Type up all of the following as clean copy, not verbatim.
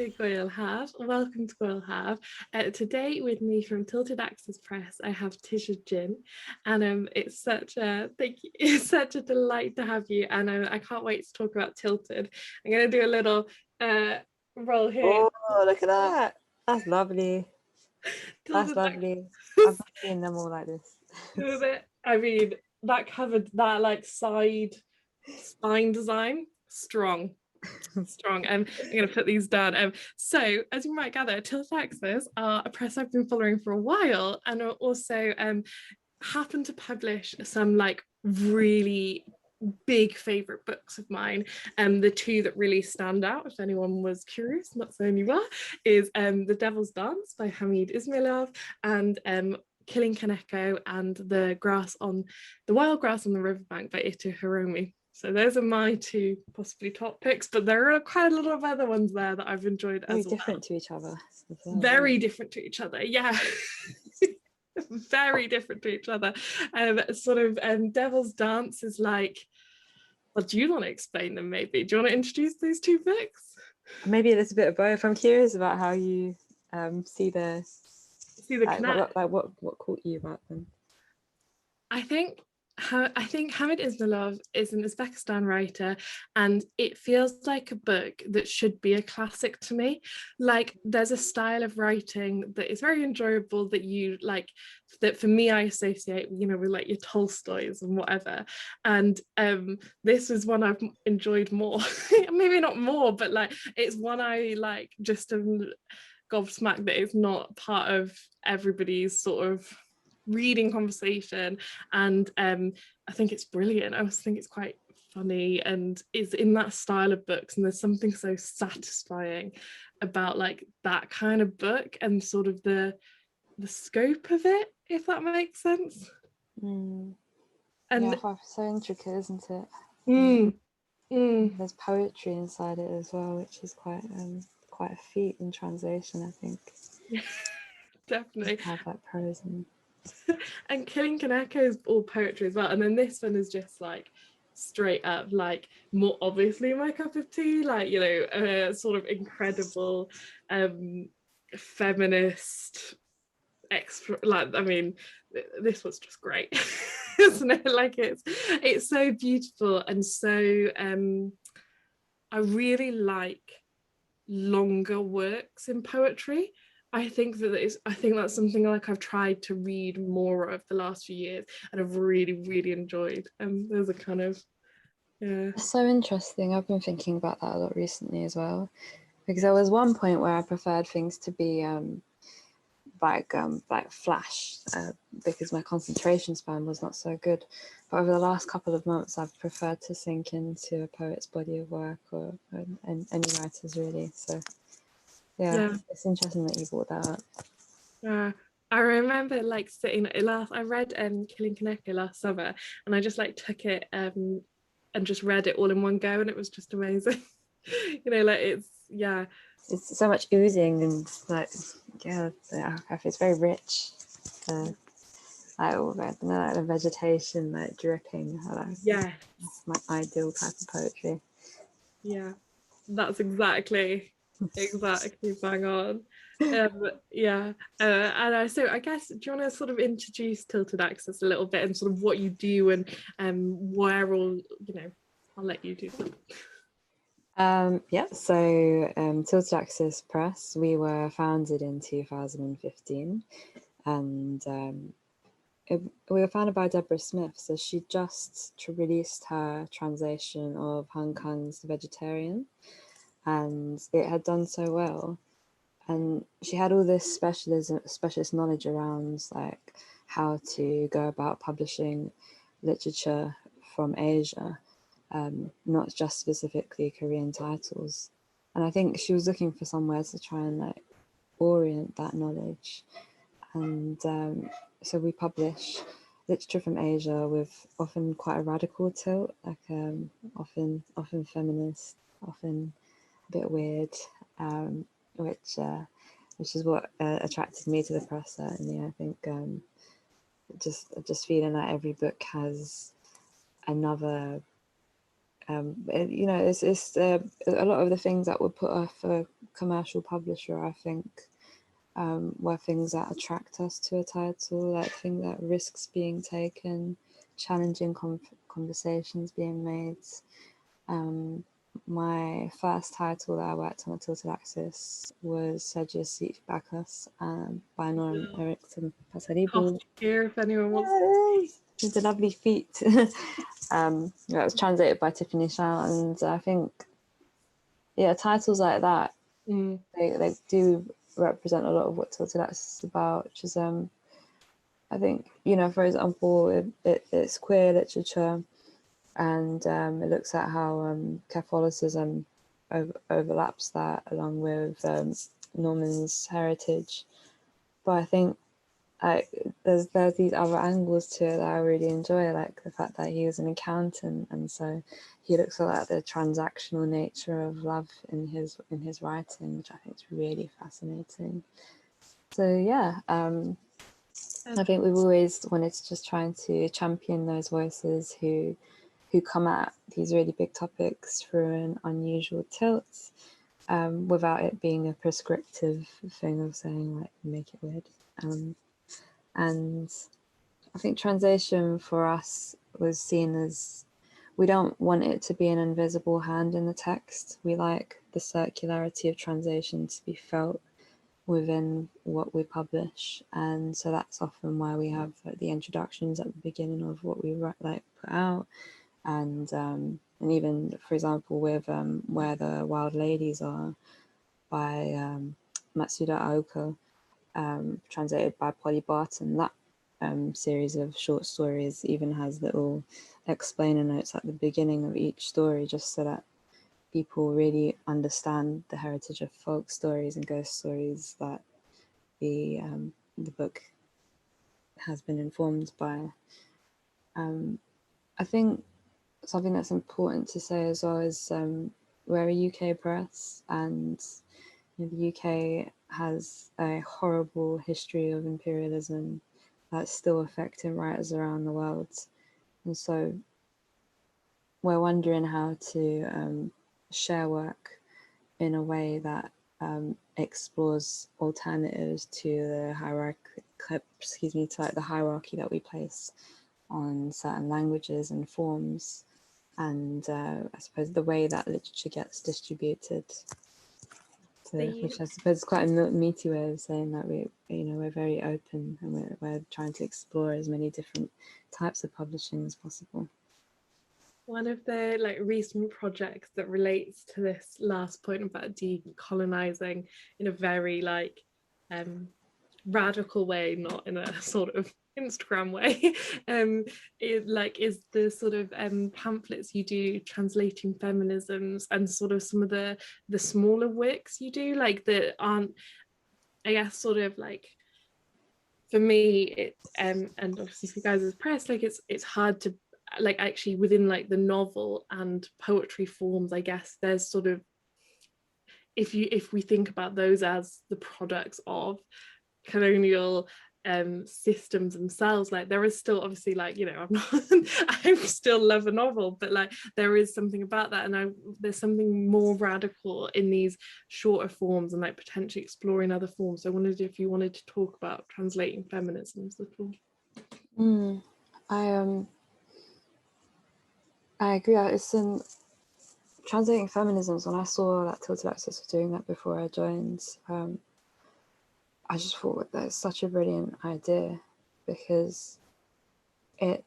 to Gŵyl Haf. Welcome to Gŵyl Haf. Today with me from Tilted Access Press, I have Tice Cin, and it's such a thank you. It's such a delight to have you, and I can't wait to talk about Tilted. I'm going to do a little roll here. Oh, look at that! That's lovely. That's lovely. I've not seen them all like this. I mean, that covered that like spine design, strong. I'm going to put these down. So, as you might gather, Tilted Access are a press I've been following for a while, and are also happen to publish some like really big favourite books of mine. The two that really stand out, if anyone was curious, not so you are, is The Devil's Dance by Hamid Ismailov and Killing Kaneko and The Wild Grass on the Riverbank by Ito Hiromi. So those are my two possibly top picks, but there are quite a lot of other ones there that I've enjoyed as well. Very different to each other. Very different to each other, yeah. Very different to each other. Devil's Dance is like, well, do you want to explain them maybe? Do you want to introduce these two books? Maybe a little bit of both. I'm curious about how you see the connect. What caught you about them? I think Hamid Ismailov is an Uzbekistan writer, and it feels like a book that should be a classic to me. Like, there's a style of writing that is very enjoyable that you like, that for me I associate, with like your Tolstoys and whatever. And this is one I've enjoyed more. Maybe not more, but like it's one I like just gobsmacked that it's not part of everybody's sort of reading conversation, and I think it's brilliant. I also think it's quite funny and is in that style of books, and there's something so satisfying about like that kind of book and sort of the scope of it, if that makes sense. And yeah, so intricate, isn't it? There's poetry inside it as well, which is quite a feat in translation, I think. Yeah, definitely. Have that prose and Killing Kaneko is all poetry as well, and then this one is just like straight up like more obviously my cup of tea, like sort of incredible feminist this was just great. Isn't it? Like it's so beautiful, and so I really like longer works in poetry. I think that's something like I've tried to read more of the last few years, and I've really, really enjoyed. Those are kind of, yeah. It's so interesting. I've been thinking about that a lot recently as well, because there was one point where I preferred things to be like flash, because my concentration span was not so good. But over the last couple of months, I've preferred to sink into a poet's body of work or any writers really. So. Yeah, it's interesting that you brought that up. Yeah, I remember like I read Killing Kaneko last summer, and I just like took it and just read it all in one go, and it was just amazing. It's so much oozing and like it's very rich. The vegetation like dripping. That's my ideal type of poetry. Yeah, that's exactly bang on. And so I guess, do you want to sort of introduce Tilted Access a little bit and sort of what you do and where all, I'll let you do that. So Tilted Access Press, we were founded in 2015, and we were founded by Deborah Smith. So she just released her translation of Han Kang's The Vegetarian, and it had done so well. And she had all this specialist knowledge around like how to go about publishing literature from Asia, not just specifically Korean titles. And I think she was looking for somewhere to try and like orient that knowledge. And so we publish literature from Asia with often quite a radical tilt, like often feminist, often a bit weird, which is what attracted me to the press. Certainly, I think just feeling like every book has another You know, it's a lot of the things that would put off a commercial publisher, I think, were things that attract us to a title, like things that risks being taken, challenging conversations being made. My first title that I worked on at Tilted Axis was Sergius Seat Bacchus by Norm Erickson Pasaribu. Here, if anyone wants. Yes, with the lovely feet. That was translated by Tiffany Shaw, and I think, yeah, titles like that, they do represent a lot of what Tilted Axis is about, which is, I think, you know, for example, it's queer literature, and it looks at how Catholicism overlaps that along with Norman's heritage. But I think there's these other angles to it that I really enjoy, like the fact that he was an accountant, and so he looks at the transactional nature of love in his writing, which I think is really fascinating. So yeah, I think we've always wanted to just trying to champion those voices who come at these really big topics through an unusual tilt, without it being a prescriptive thing of saying like make it weird. And I think translation for us was seen as, we don't want it to be an invisible hand in the text. We like the circularity of translation to be felt within what we publish, and so that's often why we have like the introductions at the beginning of what we put out, and even, for example, with Where the Wild Ladies Are by Matsuda Aoka, translated by Polly Barton. That series of short stories even has little explainer notes at the beginning of each story, just so that people really understand the heritage of folk stories and ghost stories that the book has been informed by. I think something that's important to say as well is we're a UK press, and the UK has a horrible history of imperialism that's still affecting writers around the world. And so we're wondering how to share work in a way that explores alternatives to the hierarchy, to like the hierarchy that we place on certain languages and forms, and I suppose the way that literature gets distributed. So, which I suppose is quite a meaty way of saying that we're very open, and we're trying to explore as many different types of publishing as possible. One of the like recent projects that relates to this last point about decolonizing in a very like radical way, not in a sort of Instagram way, is the sort of pamphlets you do translating feminisms, and sort of some of the smaller works you do, like that aren't, I guess, sort of like, for me it and obviously for you guys as press, like it's hard to like actually within like the novel and poetry forms, I guess there's sort of, if we think about those as the products of colonial systems themselves, like there is still obviously, like, you know, I'm not I still love a novel, but like there is something about that, and there's something more radical in these shorter forms and like potentially exploring other forms. So I wondered if you wanted to talk about translating feminisms at all. I agree. It's in translating feminisms. When I saw that Tilted Axis was doing that before I joined, I just thought that's such a brilliant idea, because I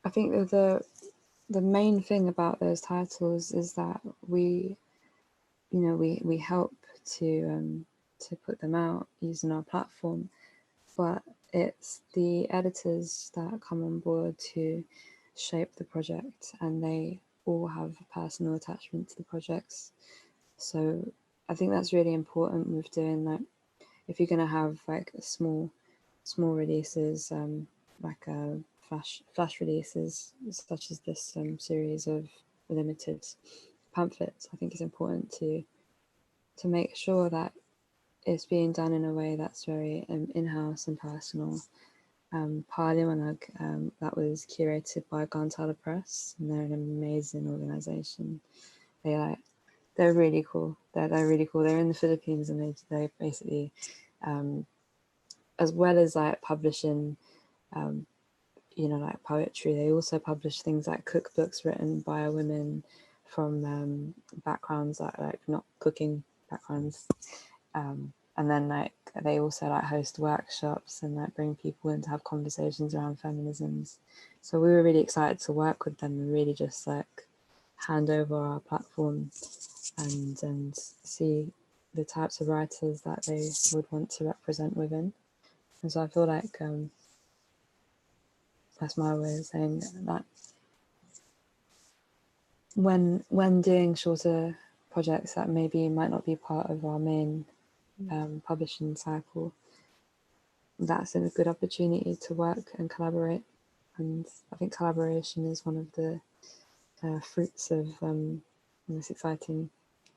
think that the main thing about those titles is that we help to put them out using our platform, but it's the editors that come on board to shape the project, and they all have a personal attachment to the projects. So I think that's really important with doing that. If you're going to have like small releases, like flash releases such as this series of limited pamphlets, I think it's important to make sure that it's being done in a way that's very in-house and personal, Parliamanag, that was curated by Gantala Press, and they're an amazing organisation. They're really cool. They're really cool. They're in the Philippines, and they basically, as well as like publishing, like poetry, they also publish things like cookbooks written by women from backgrounds like not cooking backgrounds. And then like they also like host workshops and like bring people in to have conversations around feminisms. So we were really excited to work with them and really just like hand over our platform and see the types of writers that they would want to represent within. And so I feel like that's my way of saying that when doing shorter projects that maybe might not be part of our main publishing cycle, that's a good opportunity to work and collaborate. And I think collaboration is one of the fruits of the most exciting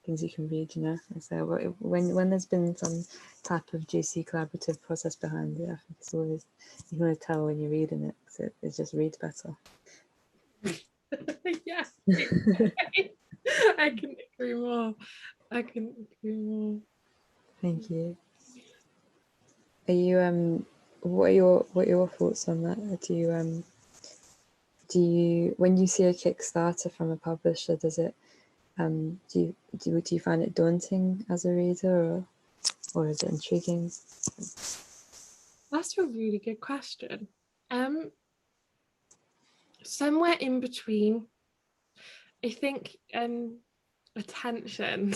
things you can read, you know. And so when there's been some type of juicy collaborative process behind it, I think it's always, you can always tell when you're reading it, because it just reads better. Yeah. I couldn't agree more. Thank you. Are you what are your thoughts on that? Do you when you see a Kickstarter from a publisher, does it do you find it daunting as a reader, or is it intriguing? That's a really good question. Somewhere in between. I think attention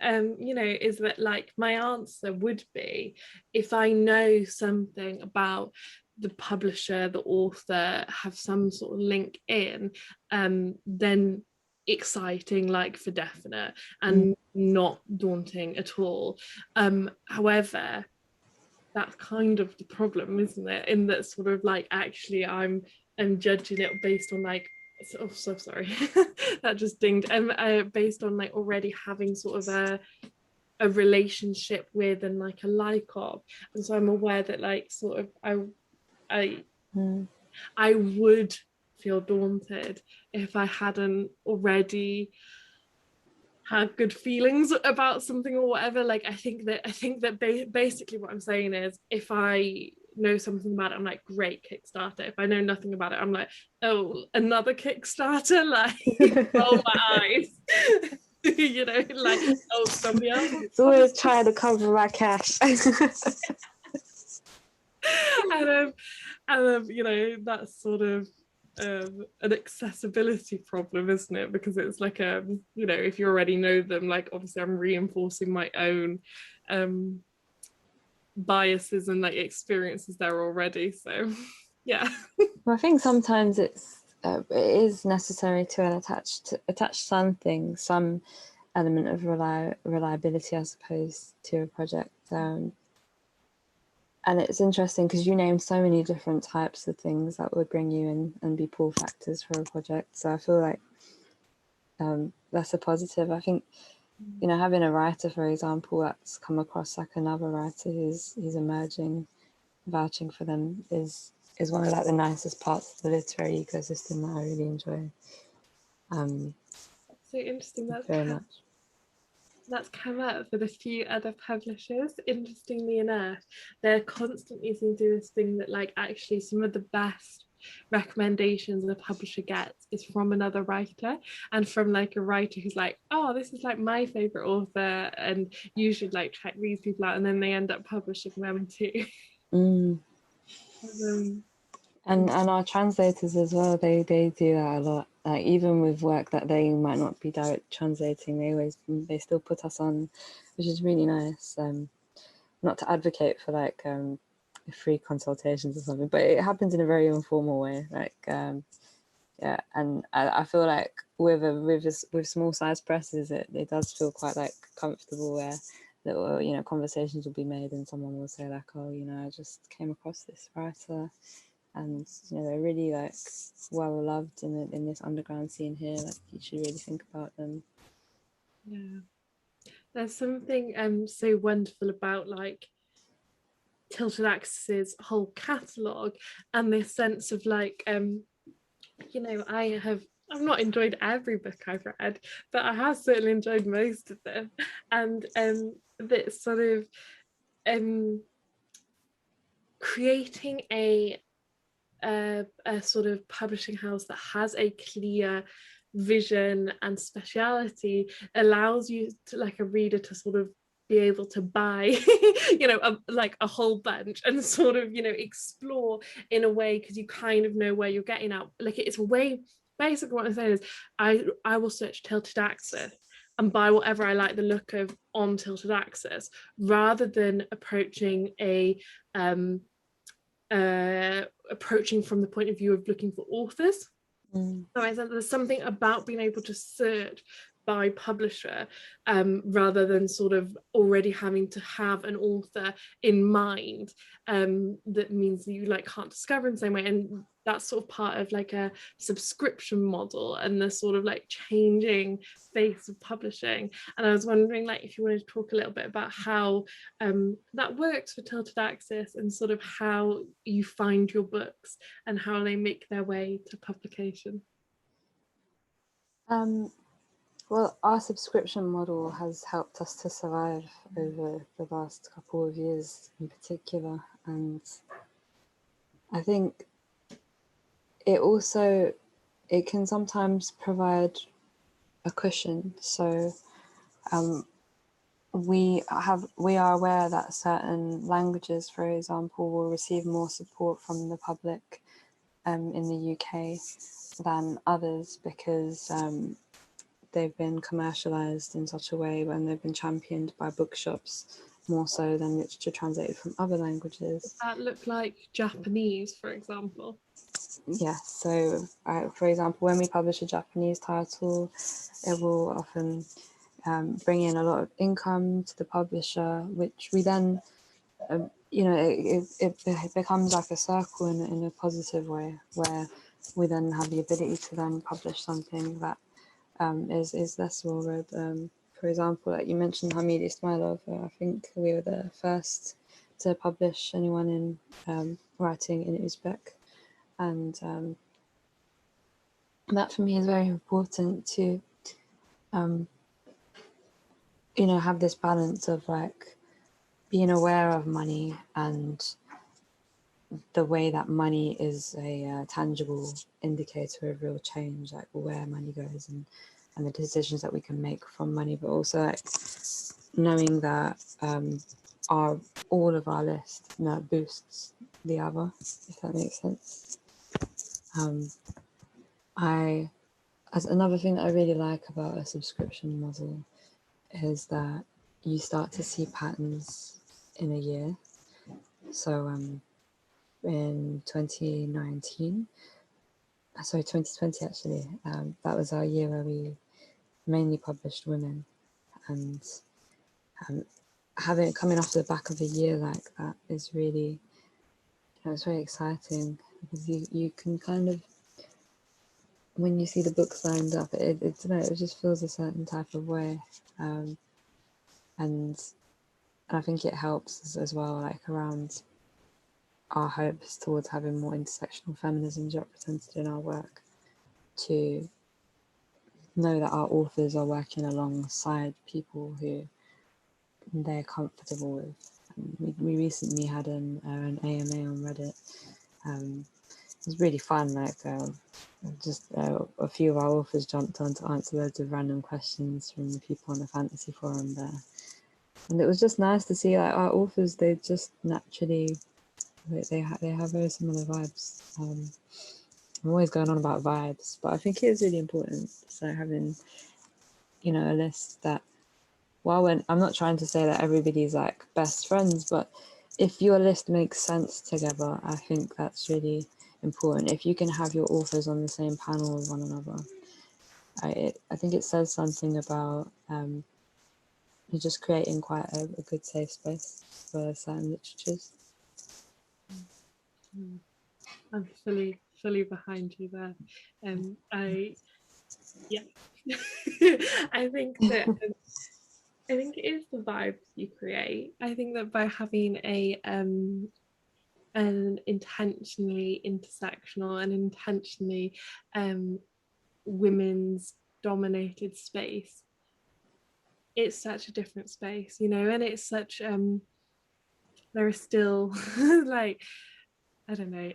is that like my answer would be, if I know something about the publisher, the author, have some sort of link in, then exciting, like, for definite, and not daunting at all. However, that's kind of the problem, isn't it, in that sort of like actually I'm judging it based on like, oh, so sorry, that just dinged. Based on like already having sort of a relationship with and like a like of, and so I'm aware that like sort of I would feel daunted if I hadn't already had good feelings about something or whatever. Like I think that basically what I'm saying is, if I know something about it, I'm like, great, Kickstarter. If I know nothing about it, I'm like, oh, another Kickstarter, like roll my eyes. You know, like, oh, somebody else. It's always trying to cover my cash. and you know, that's sort of an accessibility problem, isn't it? Because it's like you know, if you already know them, like obviously I'm reinforcing my own biases and like experiences there already, so yeah. Well, I think sometimes it is necessary to attach something, some element of reliability, I suppose, to a project. And it's interesting because you named so many different types of things that would bring you in and be pull factors for a project. So I feel like that's a positive. I think, you know, having a writer, for example, that's come across like another writer who's emerging, vouching for them is one of like the nicest parts of the literary ecosystem that I really enjoy. So interesting. Very much. That's come up with a few other publishers. Interestingly enough, they're constantly seem to do this thing that like actually some of the best recommendations a publisher gets is from another writer, and from like a writer who's like, oh, this is like my favorite author and you should like check these people out, and then they end up publishing them too. And our translators as well, they do that a lot. Like even with work that they might not be direct translating, they still put us on, which is really nice. Not to advocate for like free consultations or something, but it happens in a very informal way. Like yeah, and I feel like with small size presses, it does feel quite like comfortable, where that, you know, conversations will be made and someone will say like, oh, you know, I just came across this writer, and you know, they're really like well loved in this underground scene here. Like you should really think about them. Yeah, there's something so wonderful about like Tilted Axis's whole catalogue, and this sense of like, you know, I've not enjoyed every book I've read, but I have certainly enjoyed most of them. And this sort of creating a sort of publishing house that has a clear vision and speciality allows you to, like a reader, to sort of be able to buy you know, like a whole bunch and sort of, you know, explore in a way, because you kind of know where you're getting at. Like, it's a way, basically what I'm saying is I will search Tilted Axis and buy whatever I like the look of on Tilted Axis, rather than approaching from the point of view of looking for authors. Mm. So there's something about being able to search by publisher, rather than sort of already having to have an author in mind, that means that you like can't discover in the same way. And that's sort of part of like a subscription model and the sort of like changing face of publishing. And I was wondering, like, if you wanted to talk a little bit about how that works for Tilted Axis, and sort of how you find your books and how they make their way to publication. Well, our subscription model has helped us to survive over the last couple of years in particular. And I think it can sometimes provide a cushion. So we are aware that certain languages, for example, will receive more support from the public in the UK than others, because they've been commercialized in such a way, when they've been championed by bookshops more so than literature translated from other languages. Does that look like Japanese, for example? Yeah, so for example, when we publish a Japanese title, it will often bring in a lot of income to the publisher, which we then, you know, it becomes like a circle in a positive way, where we then have the ability to then publish something that is less well read. For example, like you mentioned Hamid Ismailov, I think we were the first to publish anyone in writing in Uzbek. And that for me is very important to, you know, have this balance of like being aware of money and the way that money is a tangible indicator of real change, like where money goes and the decisions that we can make from money, but also like knowing that all of our list boosts the other, if that makes sense. As another thing that I really like about a subscription model is that you start to see patterns in a year. So in 2020 actually, that was our year where we mainly published women, and having it coming off the back of a year like that is really, you know, it's very exciting, because you can kind of, when you see the books lined up, it just feels a certain type of way, and I think it helps as well, like around our hopes towards having more intersectional feminisms represented in our work, to know that our authors are working alongside people who they're comfortable with. We recently had an AMA on Reddit. It was really fun. Like just a few of our authors jumped on to answer loads of random questions from the people on the fantasy forum there, and it was just nice to see like our authors. They just naturally they have very similar vibes. I'm always going on about vibes, but I think it is really important. So having, you know, a list that, well, I'm not trying to say that everybody's like best friends, but if your list makes sense together, I think that's really important. If you can have your authors on the same panel with one another, I think it says something about you're just creating quite a good safe space for certain literatures. I'm fully behind you there. I think that I think it is the vibes you create. I think that by having an intentionally intersectional and intentionally women's dominated space, it's such a different space, you know, and it's such there are still like, I don't know,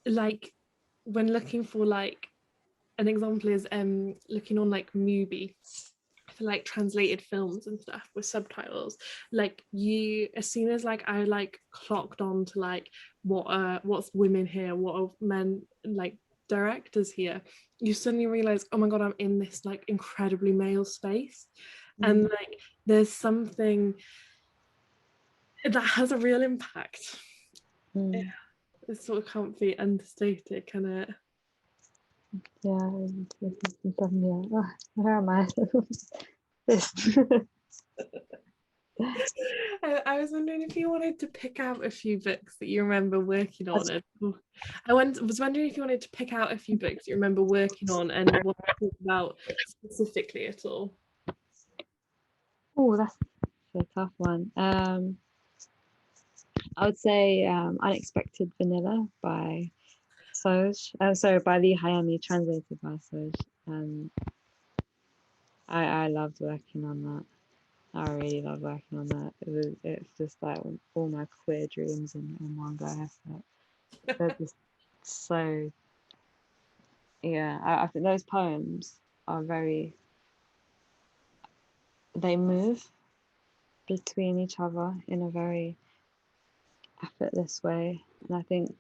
like when looking for like an example is looking on like Mubi for like translated films and stuff with subtitles. Like you, as soon as like I like clocked on to like what's women here, what are men like directors here, you suddenly realize, oh my god, I'm in this like incredibly male space. And like there's something that has a real impact. Yeah, Mm. it sort of can't be understated, can it? Yeah, definitely. Oh, where am I? This. I was wondering if you wanted to pick out a few books that you remember working on. And was wondering if you wanted to pick out a few books you remember working on and what to talk about specifically at all. Oh, that's a tough one. I would say Unexpected Vanilla by Soj. Sorry, by Lee Hayami, translated by Soj. I loved working on that. I really love working on that. It's just like all my queer dreams in one go. They're just so, yeah. I think those poems are they move between each other in a very effortless way. And I think,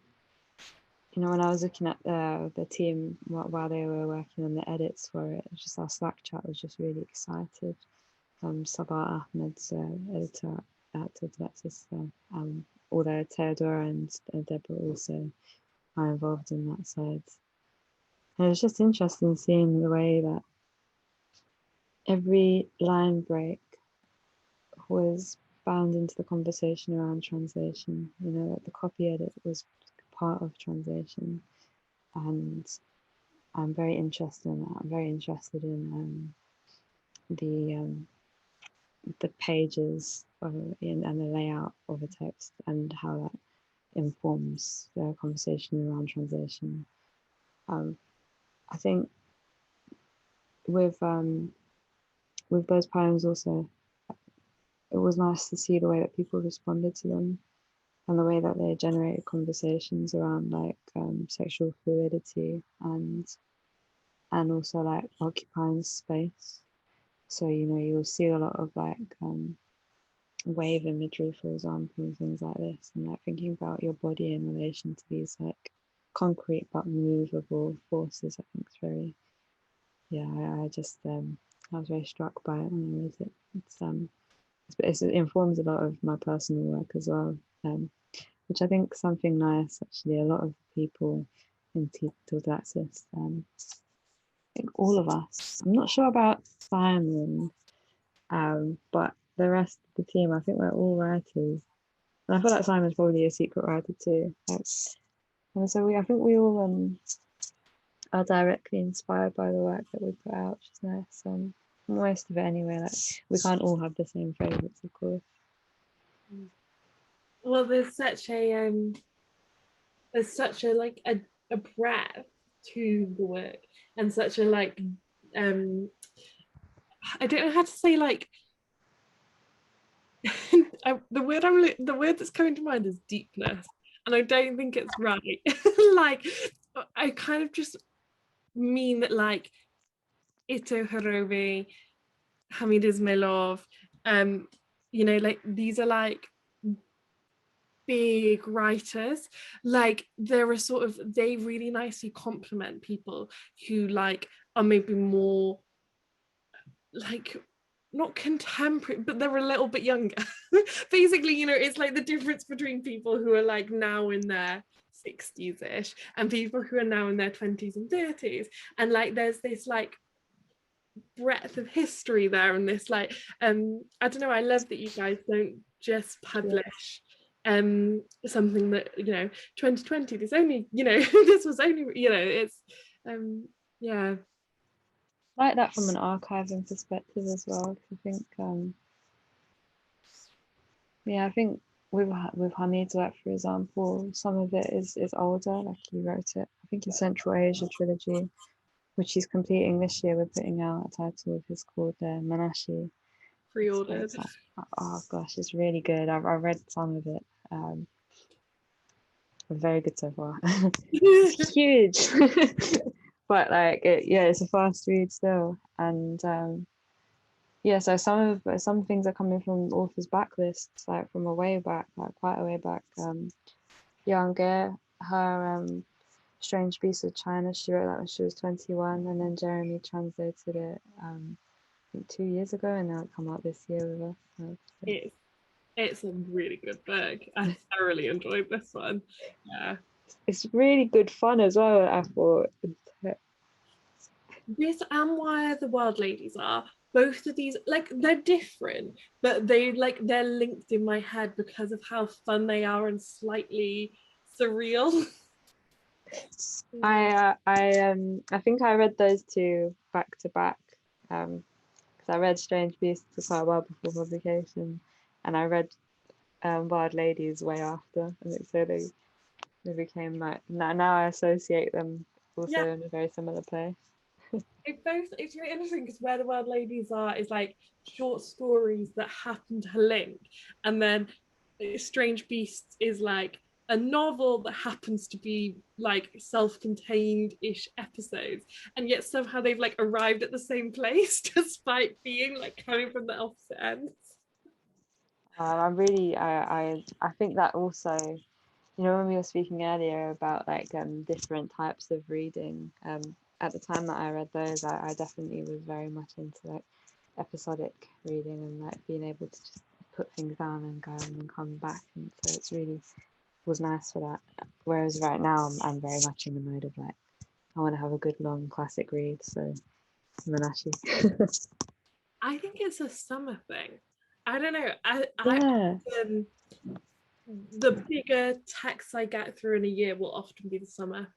you know, when I was looking at the team while they were working on the edits for it, just our Slack chat was just really excited. Sabah Ahmed's editor at Alexis, although Theodora and Deborah also are involved in that side. And it was just interesting seeing the way that every line break was bound into the conversation around translation. You know, that the copy edit was part of translation, and I'm very interested in that. I'm very interested in the pages and the layout of a text and how that informs the conversation around translation. I think with those poems also, it was nice to see the way that people responded to them and the way that they generated conversations around like sexual fluidity and also like occupying space. So, you know, you'll see a lot of like wave imagery, for example, and things like this, and like thinking about your body in relation to these like concrete but movable forces. I think it's very, yeah, I was very struck by it when I read it. It informs a lot of my personal work as well, which I think is something nice actually. A lot of people in Tilted Access, I think all of us, I'm not sure about Simon, but the rest of the team, I think we're all writers. And I feel like Simon's probably a secret writer too. And so I think we all are directly inspired by the work that we put out, which is nice. Most of it anyway. Like we can't all have the same favourites, of course. Well, there's such a like a breadth to the work and such a like I don't know how to say like the word that's coming to mind is deepness, and I don't think it's right. Like I kind of just mean that like Ito Hirobi, Hamid Ismailov, you know, like these are like big writers. Like there are sort of, they really nicely complement people who like are maybe more like not contemporary, but they're a little bit younger. Basically, you know, it's like the difference between people who are like now in their 60s-ish and people who are now in their 20s and 30s. And like there's this like breadth of history there and this like I don't know, I love that you guys don't just publish something that, you know, 2020, this only, you know, this was only, you know, it's yeah. like that from an archiving perspective as well. 'Cause I think, I think with Hamid's work, for example, some of it is older. Like he wrote it, I think, in Central Asia trilogy, which he's completing this year. We're putting out a title of his called Manashi. Pre-ordered. So oh gosh, it's really good. I've read some of it. Very good so far. It's huge, but like it's a fast read still, and so some things are coming from authors' backlists, like from a way back, like quite a way back. Yang Ge, her Strange Beasts of China, she wrote that when she was 21, and then Jeremy translated it I think 2 years ago, and now it come out this year with her. So. It's a really good book. I thoroughly enjoyed this one. Yeah. It's really good fun as well, I thought. This and Why the Wild Ladies Are. Both of these, like, they're different, but they're linked in my head because of how fun they are and slightly surreal. I think I read those two back to back, because I read Strange Beasts quite a while before publication, and I read Wild Ladies way after, and so they became like now I associate them also in a very similar place. It's really interesting because Where the Wild Ladies Are is like short stories that happen to link, and then Strange Beasts is like a novel that happens to be like self-contained-ish episodes, and yet somehow they've like arrived at the same place despite being like coming from the opposite ends. I think that also, when we were speaking earlier about like different types of reading, at the time that I read those, I definitely was very much into like episodic reading and like being able to just put things down and go and then come back, and so it's really was nice for that. Whereas right now I'm very much in the mode of like I want to have a good long classic read, so Manashi. I think it's a summer thing. I don't know. The bigger texts I get through in a year will often be the summer.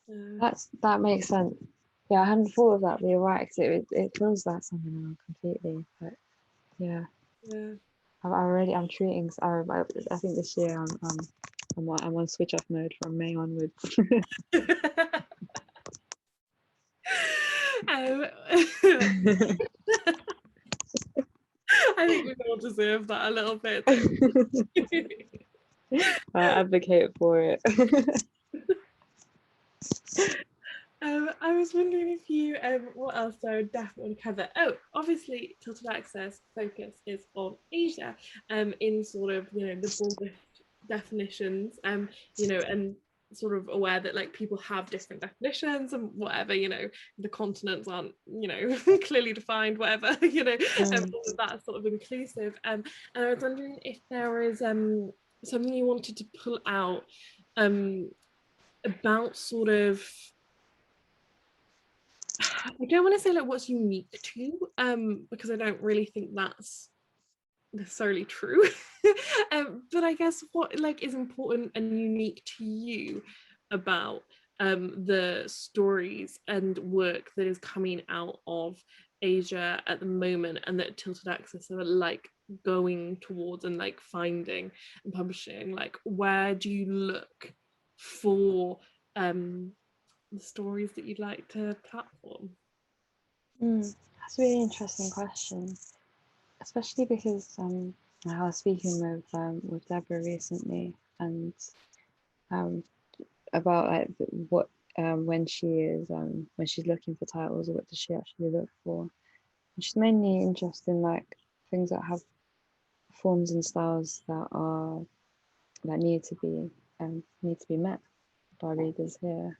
That makes sense. Yeah, I hadn't thought of that, but you're right, because it feels that summer now completely. But yeah. I'm treating. I think this year I'm on switch off mode from May onwards. I think we all deserve that a little bit. I advocate for it. I was wondering if you, what else I would definitely want to cover. Oh, obviously, Tilted Access focus is on Asia, in sort of, the broadest definitions, and sort of aware that like people have different definitions and whatever, the continents aren't, clearly defined, whatever, all of that sort of inclusive. And I was wondering if there is something you wanted to pull out about sort of, I don't want to say like what's unique to you, because I don't really think that's necessarily true. But I guess what like is important and unique to you about the stories and work that is coming out of Asia at the moment, and that Tilted Access are like going towards and like finding and publishing. Like, where do you look for the stories that you'd like to platform? That's a really interesting question, especially because I was speaking with Deborah recently, and about like what when she's looking for titles, what does she actually look for? And she's mainly interested in like things that have forms and styles that need to be met by readers here.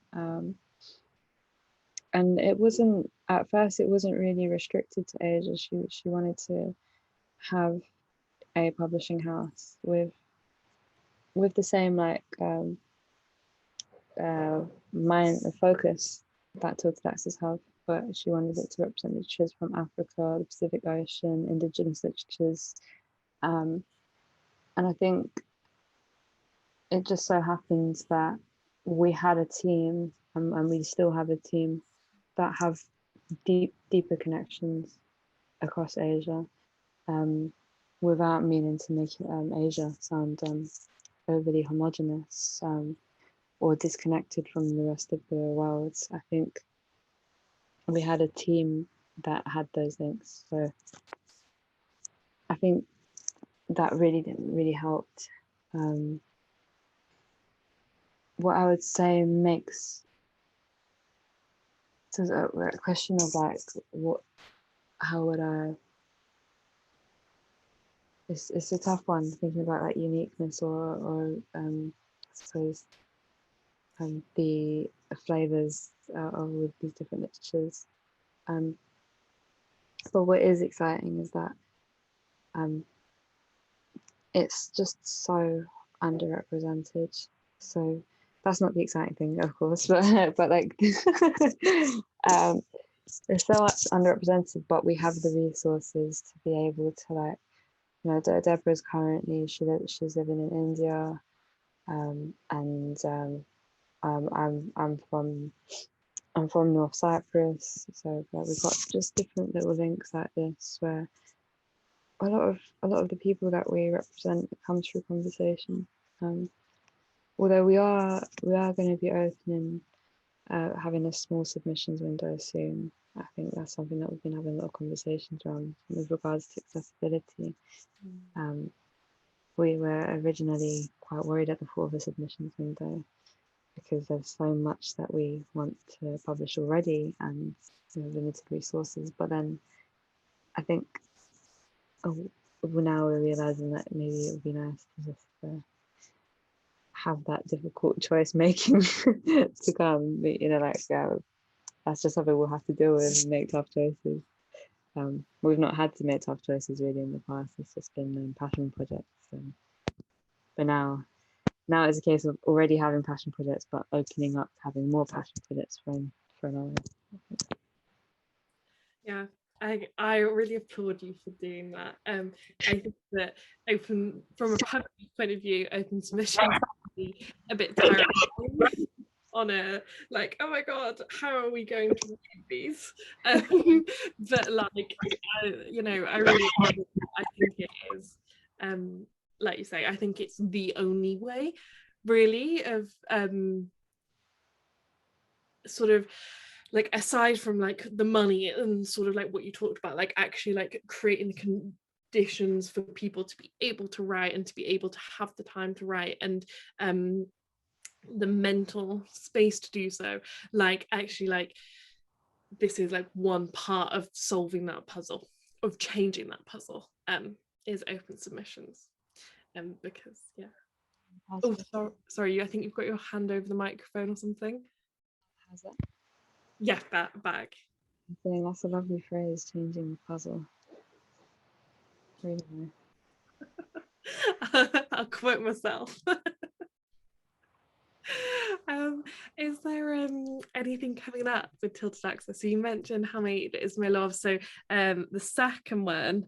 And it wasn't really restricted to Asia. She wanted to have a publishing house with the same like the focus that Tilted Access have, but she wanted it to represent literatures from Africa, the Pacific Ocean, indigenous literatures, and I think it just so happens that we had a team, and we still have a team that have deeper connections across Asia, without meaning to make Asia sound overly homogenous or disconnected from the rest of the world. I think we had a team that had those links, so I think that really helped. What I would say makes, so a question of like how would I, it's a tough one, thinking about like uniqueness or I suppose the flavors of these different literatures. But what is exciting is that it's just so underrepresented. So that's not the exciting thing, of course, but like there's so much underrepresented, but we have the resources to be able to, like, you know, Deborah's currently she's living in India, and I'm from North Cyprus, so like, we've got just different little links like this where a lot of the people that we represent comes through conversation. Although we are going to be opening having a small submissions window soon. I think that's something that we've been having a lot of conversations around with regards to accessibility. We were originally quite worried at the thought of a submissions window because there's so much that we want to publish already and limited resources. But then I think now we're realizing that maybe it would be nice to just have that difficult choice making to come. You know, like that's just something we'll have to deal with and make tough choices. We've not had to make tough choices really in the past. It's just been passion projects. But now it's a case of already having passion projects, but opening up to having more passion projects for another. Yeah, I really applaud you for doing that. I think that from a public point of view, open submissions can be a bit terrifying on a, like, oh my god, how are we going to read these? But like, I really, I think it is, like you say, I think it's the only way, really, of sort of, like, aside from like the money and sort of like what you talked about, like actually like creating the conditions for people to be able to write and to be able to have the time to write and the mental space to do so. Like actually, like, this is like one part of solving that puzzle, of changing that puzzle, is open submissions. Because yeah. Oh, sorry, I think you've got your hand over the microphone or something. How's that? Yeah, back. I think that's a lovely phrase, changing the puzzle. Really nice. I'll quote myself. Is there anything coming up with Tilted Access? So you mentioned Hamid is my love. So the second one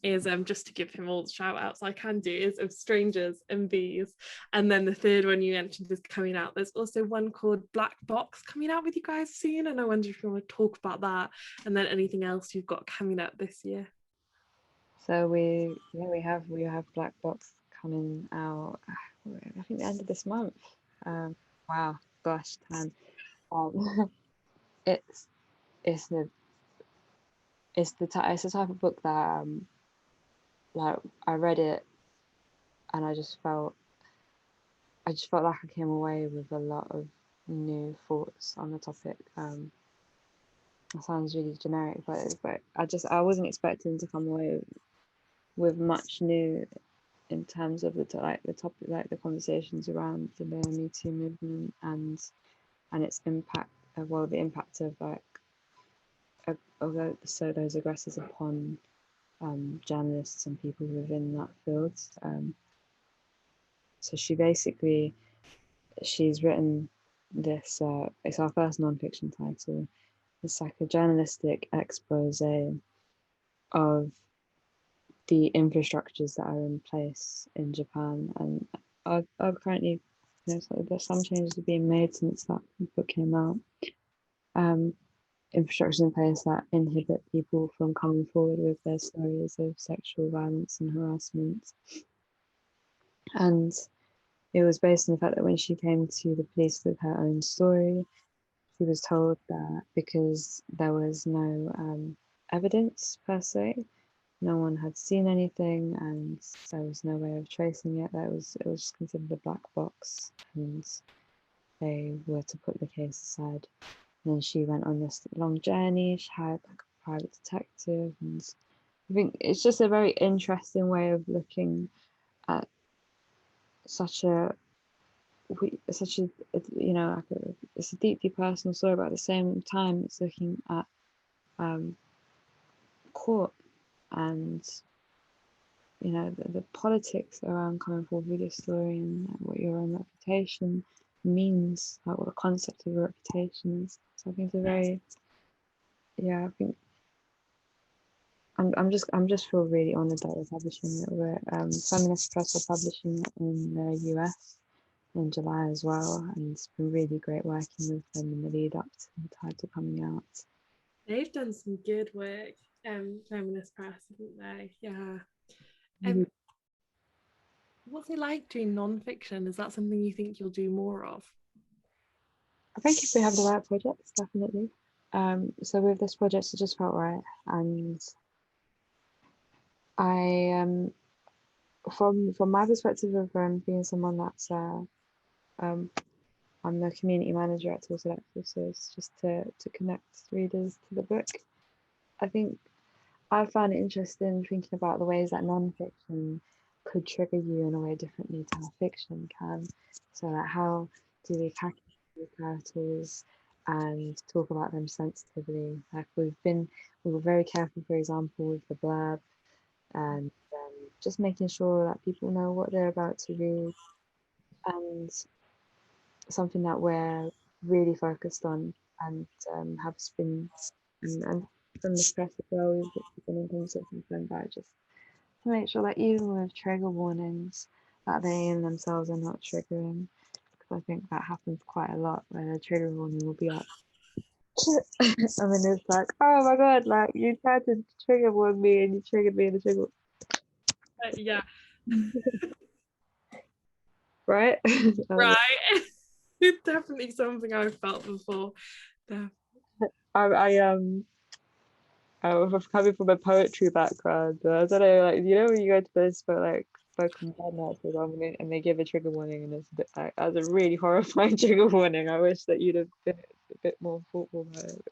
is just to give him all the shout outs I can do, is of Strangers and Bees. And then the third one you mentioned is coming out. There's also one called Black Box coming out with you guys soon, and I wonder if you want to talk about that, and then anything else you've got coming up this year. So we have Black Box coming out, I think the end of this month. Wow, gosh, time. It's the type of book that like I read it and I just felt like I came away with a lot of new thoughts on the topic. It sounds really generic, but I wasn't expecting to come away with much new in terms of the topic, like the conversations around the Me Too movement and its impact. The impact of like those aggressors upon journalists and people within that field. So she's written this. It's our first non-fiction title. It's like a journalistic expose of the infrastructures that are in place in Japan, and are currently, so there's some changes are being made since that book came out. infrastructures in place that inhibit people from coming forward with their stories of sexual violence and harassment. And it was based on the fact that when she came to the police with her own story, she was told that because there was no evidence per se, no one had seen anything, and there was no way of tracing it. That it was considered a black box, and they were to put the case aside. And then she went on this long journey. She hired like a private detective, and I think it's just a very interesting way of looking at such a you know, like it's a deeply personal story, but at the same time it's looking at court and, you know, the politics around coming forward with your story and what your own reputation means, like what the concept of a reputation is. So I think it's a very, yeah, I think I'm just feel really honoured that we're publishing it. We're Feminist Press are publishing it in the US in July as well, and it's been really great working with them in the lead up to the title coming out. They've done some good work, Feminist Press, haven't they? Yeah. What's it like doing non-fiction? Is that something you think you'll do more of? I think if we have the right projects, definitely. So with this project, it just felt right, and I from my perspective of being someone that's I'm the community manager at Tice Cin, so it's just to connect readers to the book. I think I found it interesting thinking about the ways that non-fiction could trigger you in a way differently to how fiction can. So like how do we package these characters and talk about them sensitively? Like we were very careful, for example, with the blurb and just making sure that people know what they're about to read, and something that we're really focused on and have been and from the press as well, we've been in conversation with them about just to make sure that even with trigger warnings that they in themselves are not triggering, because I think that happens quite a lot where a trigger warning will be like and then it's like, oh my god, like you tried to trigger warn me and you triggered me in the trigger. Yeah. Right. Right. It's definitely something I've felt before. I'm coming from a poetry background. I don't know, like you know when you go to those like spoken word nights for example, and they give a trigger warning, and it's a bit like as a really horrifying trigger warning. I wish that you'd have been a bit more thoughtful about it.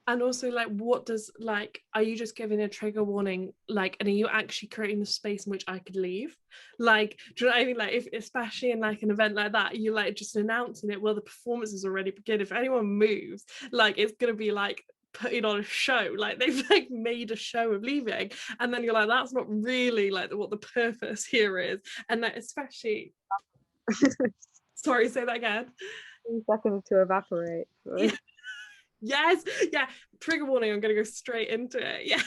And also, like, what does, like, are you just giving a trigger warning, like, and are you actually creating the space in which I could leave? Like, do you know what I mean? Like, if especially in like an event like that, you like just announcing it, well, the performance has already begun. If anyone moves, like, it's gonna be like putting on a show, like they've like made a show of leaving, and then you're like, that's not really like what the purpose here is. And that especially sorry, say that again. 2 seconds to evaporate. Yeah. Yes, yeah, trigger warning, I'm gonna go straight into it. Yeah.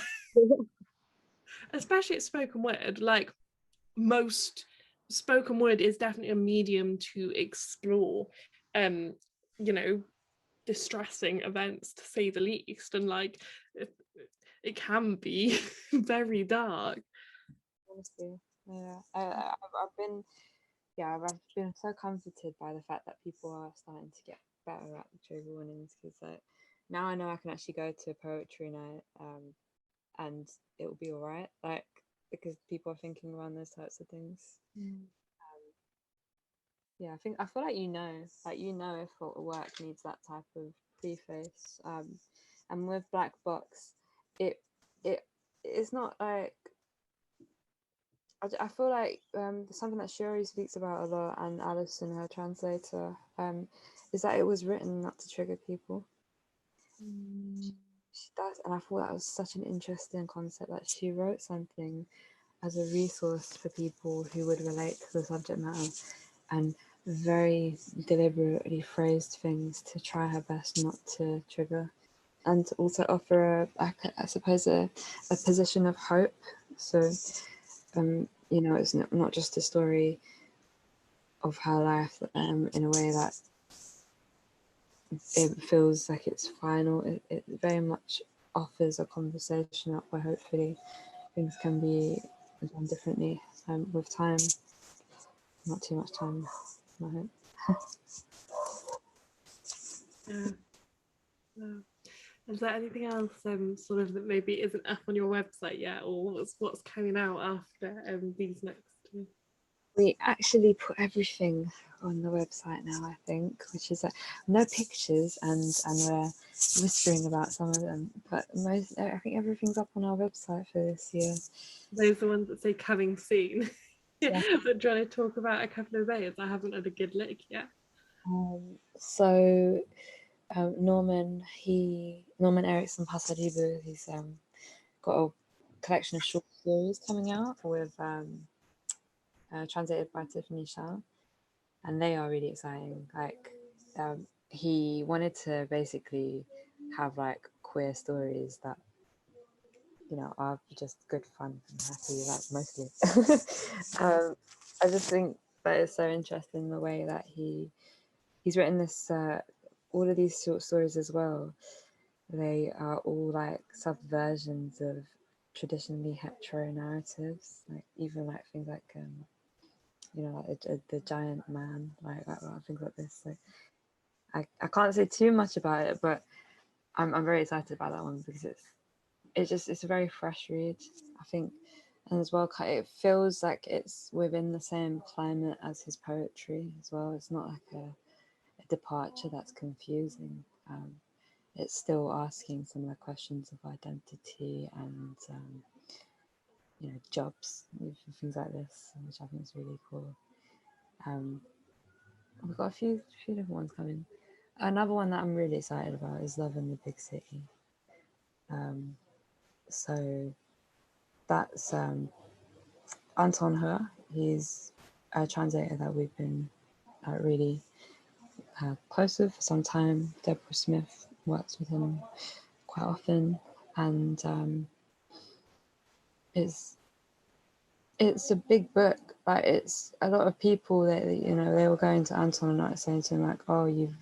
Especially at spoken word, like most spoken word is definitely a medium to explore you know, distressing events, to say the least, and like it can be very dark. Honestly, yeah, I've been so comforted by the fact that people are starting to get better at the trigger warnings, because like now I know I can actually go to a poetry night and it will be all right, like because people are thinking around those types of things. Yeah, I feel like you know if a work needs that type of preface, and with Black Box, it it's not like I feel like something that Shuri speaks about a lot, and Alison, her translator, is that it was written not to trigger people. And I thought that was such an interesting concept, that she wrote something as a resource for people who would relate to the subject matter, and very deliberately phrased things to try her best not to trigger, and to also offer I suppose a position of hope. So you know, it's not just a story of her life in a way that it feels like it's final. It very much offers a conversation up where hopefully things can be done differently with time. Not too much time, I hope. Yeah. Is there anything else sort of that maybe isn't up on your website yet, or what's coming out after these next two? We actually put everything on the website now, I think, which is no pictures, and we're whispering about some of them, but I think everything's up on our website for this year. Those are the ones that say coming soon. Yeah. But do you want to talk about a couple of those? I haven't had a good look yet. So Norman Eriksson Pasaribu, he's got a collection of short stories coming out with translated by Tiffany Shah, and they are really exciting. Like he wanted to basically have like queer stories that, you know, are just good fun and happy, like mostly. I just think that it's so interesting the way that he's written this all of these short stories as well. They are all like subversions of traditionally hetero narratives, like even like things like you know, like the giant man, like things like this. So I can't say too much about it, but I'm very excited about that one because it's a very fresh read, I think, and as well it feels like it's within the same climate as his poetry as well. It's not like a departure that's confusing. It's still asking similar questions of identity and you know, jobs, things like this, which I think is really cool. We've got a few different ones coming. Another one that I'm really excited about is Love in the Big City. So that's Anton He. He's a translator that we've been really close with for some time. Deborah Smith works with him quite often, and it's a big book. Like, it's a lot of people that, you know, they were going to Anton and not saying to him like, oh, you've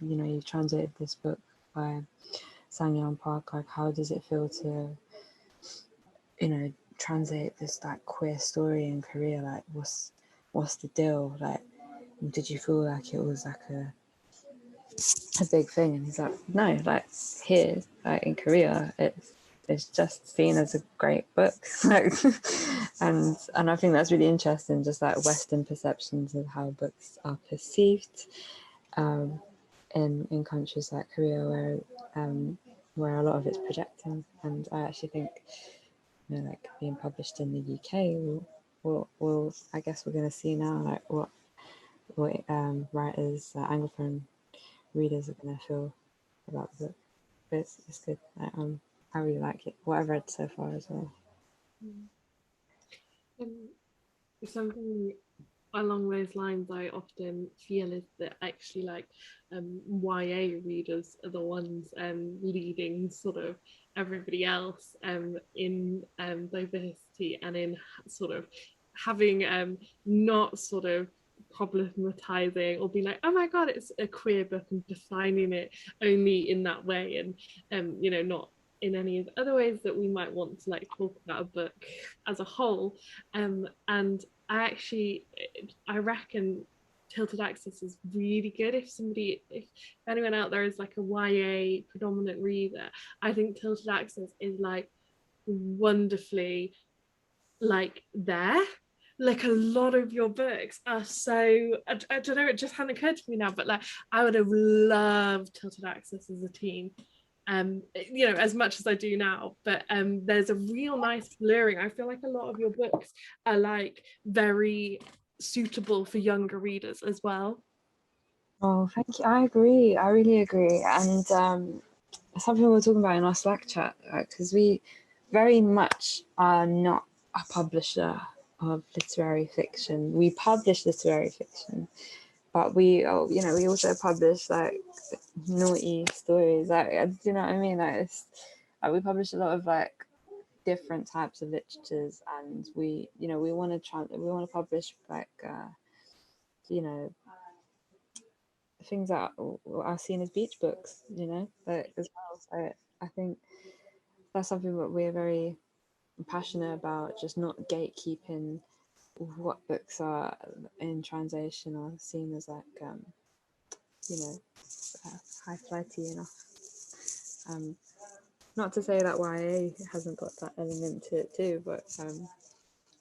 translated this book by Sang-Yeon Park, like how does it feel to, you know, translate this like queer story in Korea? Like what's the deal? Like, did you feel like it was like a big thing? And he's like, no, like here, like in Korea, it's just seen as a great book. Like, and I think that's really interesting, just like Western perceptions of how books are perceived in countries like Korea, where a lot of it's projecting. And I actually think, you know, like being published in the UK, we'll I guess we're going to see now like what writers, Anglophone readers are going to feel about the book. But it's good. I really like it. What I've read so far as well. Something along those lines I often feel is that actually like YA readers are the ones leading sort of everybody else in diversity and in sort of having not sort of problematizing or being like, oh my god, it's a queer book, and defining it only in that way, and you know, not in any of the other ways that we might want to like talk about a book as a whole. And I reckon Tilted Access is really good. If anyone out there is like a YA predominant reader, I think Tilted Access is like wonderfully like there. Like a lot of your books are so, I don't know, it just hadn't occurred to me now, but like I would have loved Tilted Access as a teen. You know, as much as I do now, but there's a real nice blurring. I feel like a lot of your books are like very suitable for younger readers as well. Oh, thank you. I agree. I really agree. And something we were talking about in our Slack chat, because we very much are not a publisher of literary fiction. We publish literary fiction, but we also publish like naughty stories. Like, do you know what I mean? Like, we publish a lot of like different types of literatures, and we want to publish like you know, things that are seen as beach books, you know, as well. So I think that's something that we're very passionate about, just not gatekeeping what books are in translation or seen as like, you know, high flighty enough. Not to say that YA hasn't got that element to it too, but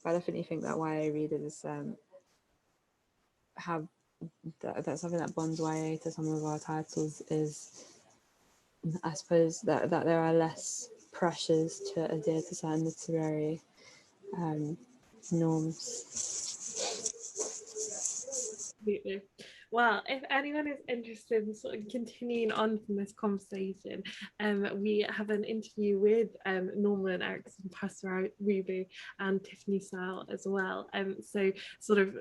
I definitely think that YA readers have that's something that bonds YA to some of our titles is, I suppose, that there are less pressures to adhere to certain literary norms. Absolutely. Well, if anyone is interested in sort of continuing on from this conversation, we have an interview with Norman Erickson, Pastor Ruby, and Tiffany Sal as well. So sort of,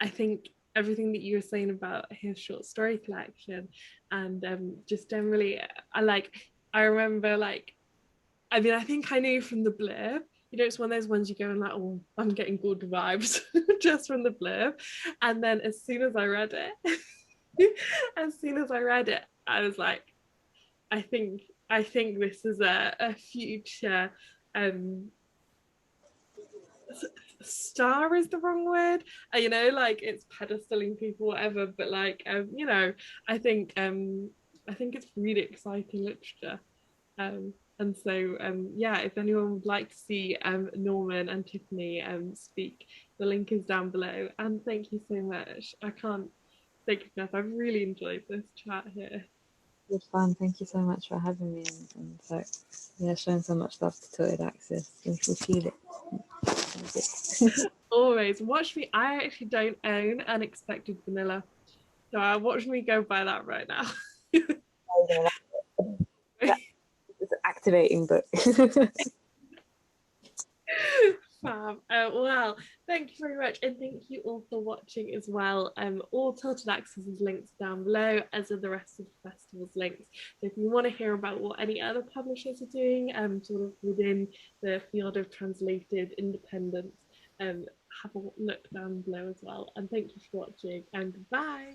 I think everything that you were saying about his short story collection, and just generally, I remember like, I mean, I think I knew from the blurb. You know, it's one of those ones you go and like, oh, I'm getting good vibes just from the blurb. And then as soon as I read it, I was like, I think this is a future star is the wrong word. You know, like it's pedestaling people, whatever. But like, you know, I think it's really exciting literature. And so, yeah, if anyone would like to see Norman and Tiffany speak, the link is down below. And thank you so much. I can't thank you enough. I've really enjoyed this chat here. Good fun. Thank you so much for having me, and so yeah, showing so much love to Tilted Axis. We feel it. Always watch me. I actually don't own Unexpected Vanilla, so watch me go buy that right now. It's an activating book. Fab. Well, thank you very much, and thank you all for watching as well. All Tilted Axis' links down below, as are the rest of the festival's links. So if you want to hear about what any other publishers are doing, sort of within the field of translated independence, have a look down below as well. And thank you for watching, and goodbye.